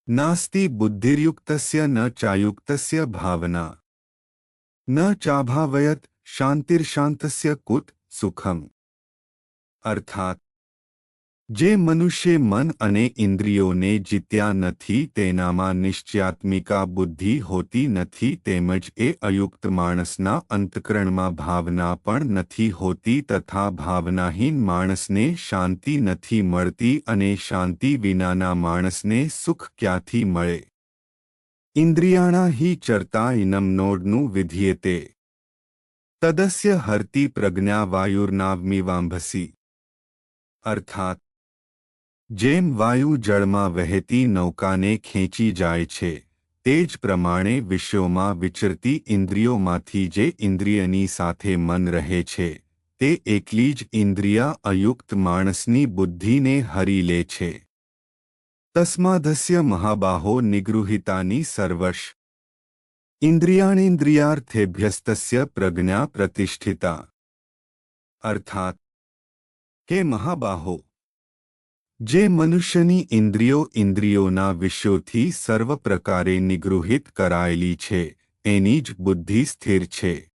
नास्ति बुद्धिर्युक्तस्य न चायुक्तस्य भावना न चाभावयत शांतिर्शांतस्य कुत सुखम। अर्थात जे मनुष्य मन अने इंद्रियोने जीत्या नथी तेनामां निश्चयात्मिका बुद्धि होती नथी तेमज ए अयुक्त माणसना अंतकरणमां भावना पण नथी होती तथा भावनाहीन माणसने शांति नथी मळती अने शांति विनाना माणसने सुख क्यांथी मळे। इंद्रियाणा ही चरता इनम नोडनु विधीयते तदस्य हरति प्रज्ञा वायुर्नावमिवांभसी। अर्थात जेम वायु जळमां वहेती नौकाने खेंची जाय छे तेज प्रमाणे विषयोमां विचरती इंद्रियोमांथी जे इंद्रियनी साथे मन रहे छे ते एकली ज इंद्रिया अयुक्त माणसनी बुद्धिने हरी ले छे। तस्मादस्य महाबाहो निगृहीतानि सर्वश इंद्रियाणीन्द्रियार्थेभ्यस्तस्य प्रज्ञा प्रतिष्ठिता। अर्थात हे महाबाहो जे मनुष्यनी इंद्रियो इंद्रियोना विषयोथी सर्व प्रकारे निगृहित करायेली छे एनी ज बुद्धि स्थिर छे।